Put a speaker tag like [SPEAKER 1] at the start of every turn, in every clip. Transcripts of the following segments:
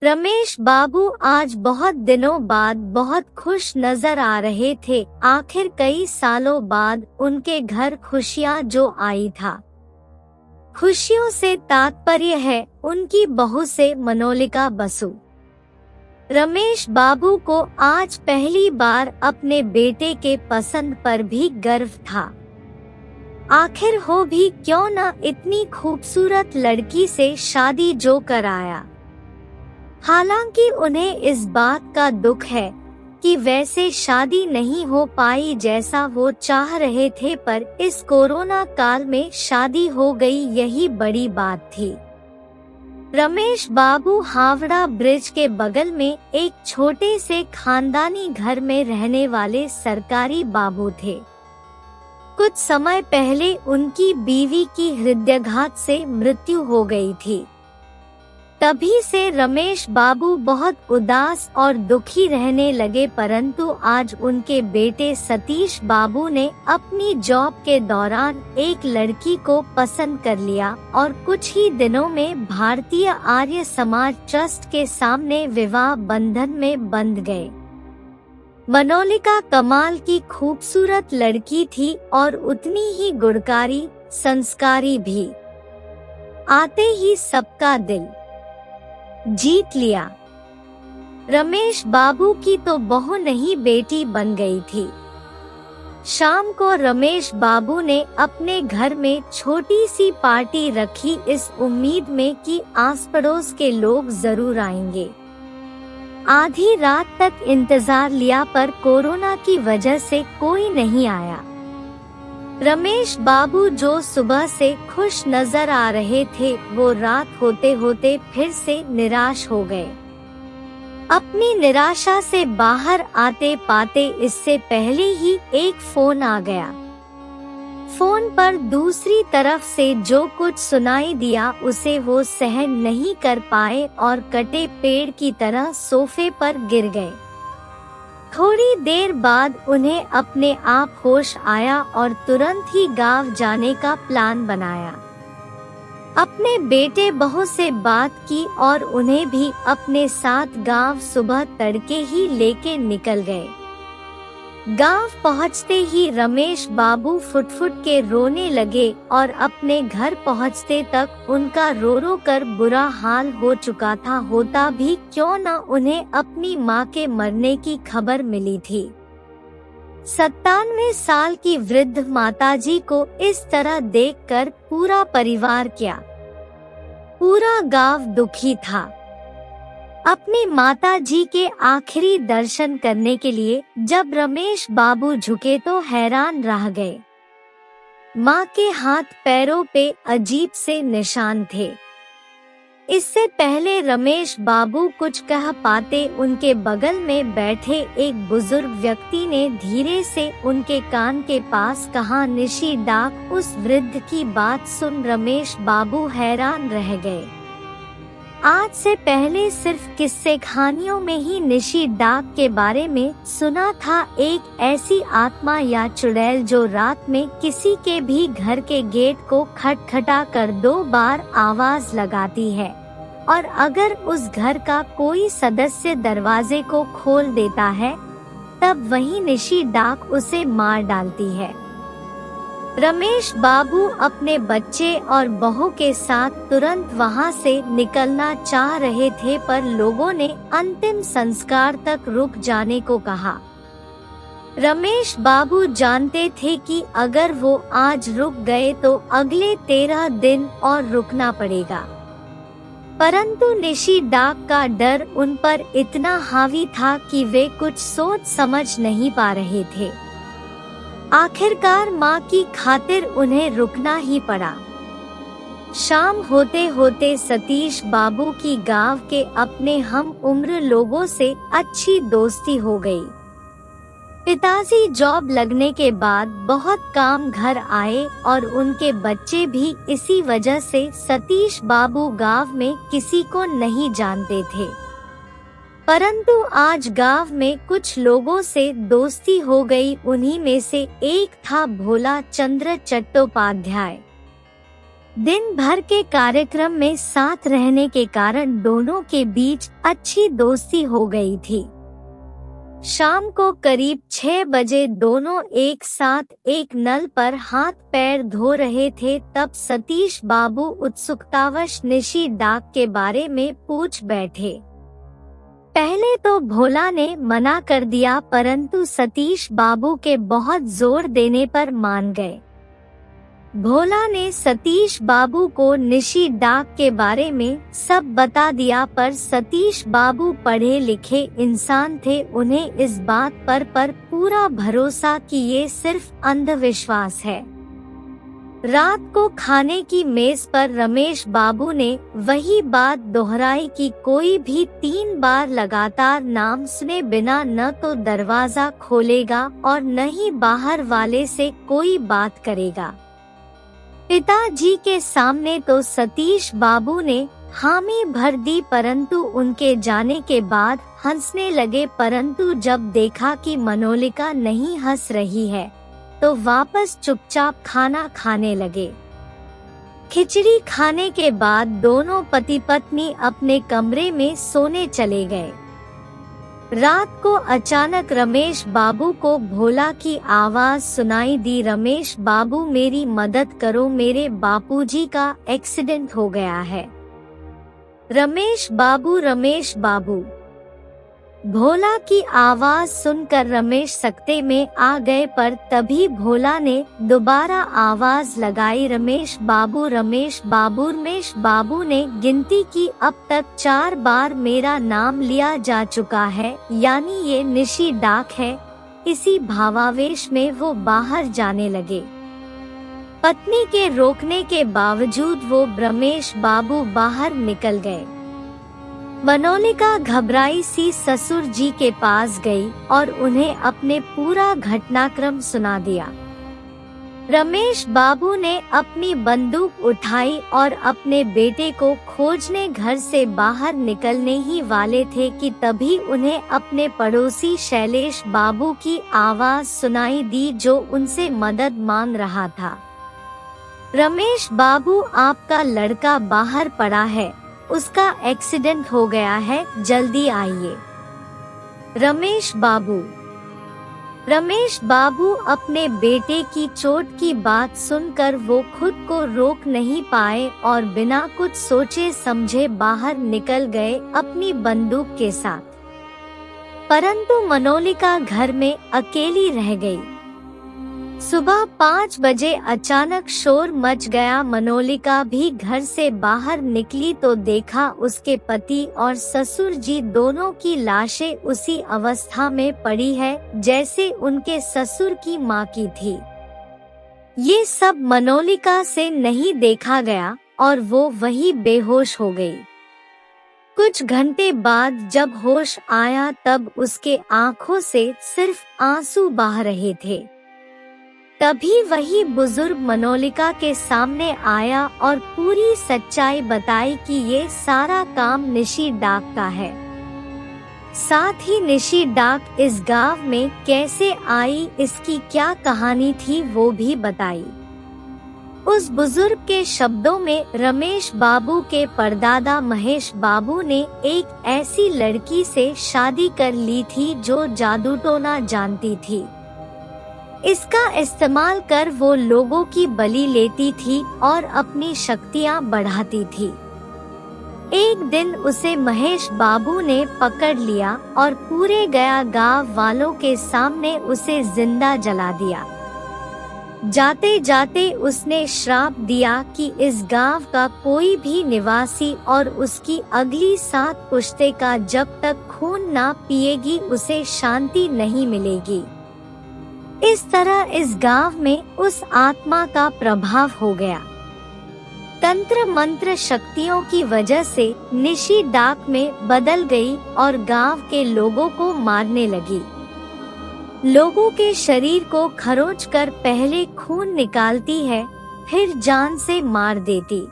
[SPEAKER 1] रमेश बाबू आज बहुत दिनों बाद बहुत खुश नजर आ रहे थे। आखिर कई सालों बाद उनके घर खुशियां जो आई था। खुशियों से तात्पर्य है उनकी बहू से मनोलिका बसु। रमेश बाबू को आज पहली बार अपने बेटे के पसंद पर भी गर्व था। आखिर हो भी क्यों न, इतनी खूबसूरत लड़की से शादी जो कराया। हालांकि उन्हें इस बात का दुख है कि वैसे शादी नहीं हो पाई जैसा वो चाह रहे थे, पर इस कोरोना काल में शादी हो गई, यही बड़ी बात थी। रमेश बाबू हावड़ा ब्रिज के बगल में एक छोटे से खानदानी घर में रहने वाले सरकारी बाबू थे। कुछ समय पहले उनकी बीवी की हृदयाघात से मृत्यु हो गई थी। तभी से रमेश बाबू बहुत उदास और दुखी रहने लगे, परंतु आज उनके बेटे सतीश बाबू ने अपनी जॉब के दौरान एक लड़की को पसंद कर लिया और कुछ ही दिनों में भारतीय आर्य समाज ट्रस्ट के सामने विवाह बंधन में बंध गए। मनोलिका कमाल की खूबसूरत लड़की थी और उतनी ही गुणकारी, संस्कारी भी। आते ही सबका दिल जीत लिया। रमेश बाबू की तो बहू नहीं बेटी बन गई थी। शाम को रमेश बाबू ने अपने घर में छोटी सी पार्टी रखी, इस उम्मीद में कि आस पड़ोस के लोग जरूर आएंगे। आधी रात तक इंतजार लिया पर कोरोना की वजह से कोई नहीं आया। रमेश बाबू जो सुबह से खुश नजर आ रहे थे, वो रात होते होते फिर से निराश हो गए। अपनी निराशा से बाहर आते पाते इससे पहले ही एक फोन आ गया। फोन पर दूसरी तरफ से जो कुछ सुनाई दिया उसे वो सहन नहीं कर पाए और कटे पेड़ की तरह सोफे पर गिर गए। थोड़ी देर बाद उन्हें अपने आप होश आया और तुरंत ही गांव जाने का प्लान बनाया। अपने बेटे बहू से बात की और उन्हें भी अपने साथ गांव सुबह तड़के ही लेके निकल गए। गांव पहुंचते ही रमेश बाबू फुट-फुट के रोने लगे और अपने घर पहुंचते तक उनका रो रो कर बुरा हाल हो चुका था। होता भी क्यों न उन्हें अपनी मां के मरने की खबर मिली थी। 97 साल की वृद्ध माताजी को इस तरह देखकर पूरा परिवार क्या, पूरा गांव दुखी था। अपनी माता जी के आखिरी दर्शन करने के लिए जब रमेश बाबू झुके तो हैरान रह गए। माँ के हाथ पैरों पे अजीब से निशान थे। इससे पहले रमेश बाबू कुछ कह पाते, उनके बगल में बैठे एक बुजुर्ग व्यक्ति ने धीरे से उनके कान के पास कहा, निशी डाक। उस वृद्ध की बात सुन रमेश बाबू हैरान रह गए। आज से पहले सिर्फ किस्से कहानियों में ही निशी डाक के बारे में सुना था, एक ऐसी आत्मा या चुड़ैल जो रात में किसी के भी घर के गेट को खटखटा कर 2 बार आवाज लगाती है और अगर उस घर का कोई सदस्य दरवाजे को खोल देता है तब वही निशी डाक उसे मार डालती है। रमेश बाबू अपने बच्चे और बहू के साथ तुरंत वहां से निकलना चाह रहे थे, पर लोगों ने अंतिम संस्कार तक रुक जाने को कहा। रमेश बाबू जानते थे कि अगर वो आज रुक गए तो अगले 13 दिन और रुकना पड़ेगा, परंतु निशी डाक का डर उन पर इतना हावी था कि वे कुछ सोच समझ नहीं पा रहे थे। आखिरकार माँ की खातिर उन्हें रुकना ही पड़ा। शाम होते होते सतीश बाबू की गांव के अपने हम उम्र लोगों से अच्छी दोस्ती हो गई। पिताजी जॉब लगने के बाद बहुत काम घर आए और उनके बच्चे भी इसी वजह से सतीश बाबू गांव में किसी को नहीं जानते थे, परंतु आज गांव में कुछ लोगों से दोस्ती हो गई। उन्हीं में से एक था भोला चंद्र चट्टोपाध्याय। दिन भर के कार्यक्रम में साथ रहने के कारण दोनों के बीच अच्छी दोस्ती हो गई थी। शाम को करीब 6 बजे दोनों एक साथ एक नल पर हाथ पैर धो रहे थे, तब सतीश बाबू उत्सुकतावश निशी डाक के बारे में पूछ बैठे। पहले तो भोला ने मना कर दिया, परंतु सतीश बाबू के बहुत जोर देने पर मान गए। भोला ने सतीश बाबू को निशी डाक के बारे में सब बता दिया, पर सतीश बाबू पढ़े लिखे इंसान थे, उन्हें इस बात पर पूरा भरोसा कि ये सिर्फ अंधविश्वास है। रात को खाने की मेज पर रमेश बाबू ने वही बात दोहराई कि कोई भी 3 बार लगातार नाम सुने बिना न तो दरवाजा खोलेगा और न ही बाहर वाले से कोई बात करेगा। पिताजी के सामने तो सतीश बाबू ने हामी भर दी, परंतु उनके जाने के बाद हंसने लगे, परंतु जब देखा कि मनोलिका नहीं हंस रही है तो वापस चुपचाप खाना खाने लगे। खिचड़ी खाने के बाद दोनों पति पत्नी अपने कमरे में सोने चले गए। रात को अचानक रमेश बाबू को भोला की आवाज सुनाई दी, रमेश बाबू मेरी मदद करो, मेरे बापूजी का एक्सीडेंट हो गया है। रमेश बाबू। भोला की आवाज सुनकर रमेश सकते में आ गए, पर तभी भोला ने दोबारा आवाज लगाई, रमेश बाबू। रमेश बाबू ने गिनती की, अब तक 4 बार मेरा नाम लिया जा चुका है, यानी ये निशी डाक है। इसी भावावेश में वो बाहर जाने लगे। पत्नी के रोकने के बावजूद वो रमेश बाबू बाहर निकल गए। मनोलिका घबराई सी ससुर जी के पास गई और उन्हें अपने पूरा घटनाक्रम सुना दिया। रमेश बाबू ने अपनी बंदूक उठाई और अपने बेटे को खोजने घर से बाहर निकलने ही वाले थे कि तभी उन्हें अपने पड़ोसी शैलेश बाबू की आवाज सुनाई दी, जो उनसे मदद मांग रहा था। रमेश बाबू, आपका लड़का बाहर पड़ा है, उसका एक्सीडेंट हो गया है, जल्दी आइए। रमेश बाबू अपने बेटे की चोट की बात सुनकर वो खुद को रोक नहीं पाए और बिना कुछ सोचे समझे बाहर निकल गए अपनी बंदूक के साथ। परंतु मनोलिका घर में अकेली रह गई। सुबह 5 बजे अचानक शोर मच गया। मनोलिका भी घर से बाहर निकली तो देखा उसके पति और ससुर जी दोनों की लाशें उसी अवस्था में पड़ी है जैसे उनके ससुर की मां की थी। ये सब मनोलिका से नहीं देखा गया और वो वही बेहोश हो गई। कुछ घंटे बाद जब होश आया तब उसके आंखों से सिर्फ आंसू बह रहे थे। तभी वही बुजुर्ग मनोलिका के सामने आया और पूरी सच्चाई बताई कि ये सारा काम निशी डाक का है। साथ ही निशी डाक इस गांव में कैसे आई, इसकी क्या कहानी थी वो भी बताई। उस बुजुर्ग के शब्दों में रमेश बाबू के परदादा महेश बाबू ने एक ऐसी लड़की से शादी कर ली थी जो जादू टोना जानती थी। इसका इस्तेमाल कर वो लोगों की बलि लेती थी और अपनी शक्तियां बढ़ाती थी। एक दिन उसे महेश बाबू ने पकड़ लिया और पूरे गया गांव वालों के सामने उसे जिंदा जला दिया। जाते जाते उसने श्राप दिया कि इस गांव का कोई भी निवासी और उसकी अगली 7 पुश्ते का जब तक खून ना पिएगी उसे शांति नहीं मिलेगी। इस तरह इस गांव में उस आत्मा का प्रभाव हो गया। तंत्र मंत्र शक्तियों की वजह से निशी डाक में बदल गई और गांव के लोगों को मारने लगी। लोगों के शरीर को खरोंच कर पहले खून निकालती है, फिर जान से मार देती।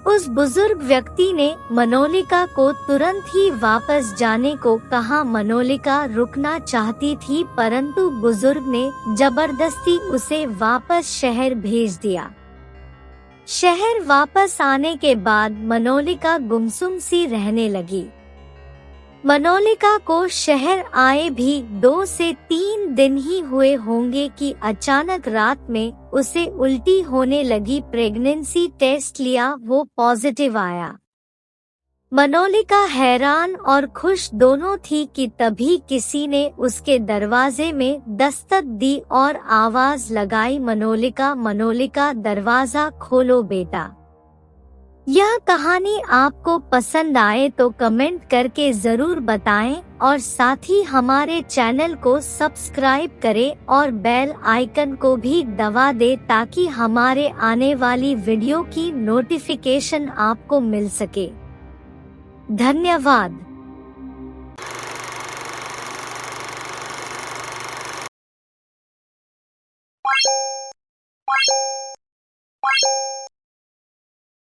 [SPEAKER 1] उस बुजुर्ग व्यक्ति ने मनोलिका को तुरंत ही वापस जाने को कहा। मनोलिका रुकना चाहती थी परंतु बुजुर्ग ने जबरदस्ती उसे वापस शहर भेज दिया। शहर वापस आने के बाद मनोलिका गुमसुम सी रहने लगी। मनोलिका को शहर आए भी 2 से 3 दिन ही हुए होंगे कि अचानक रात में उसे उल्टी होने लगी। प्रेगनेंसी टेस्ट लिया, वो पॉजिटिव आया। मनोलिका हैरान और खुश दोनों थी कि तभी किसी ने उसके दरवाजे में दस्तक दी और आवाज लगाई, मनोलिका मनोलिका दरवाजा खोलो बेटा। यह कहानी आपको पसंद आए तो कमेंट करके जरूर बताएं और साथ ही हमारे चैनल को सब्सक्राइब करें और बेल आइकन को भी दबा दें ताकि हमारे आने वाली वीडियो की नोटिफिकेशन आपको मिल सके। धन्यवाद।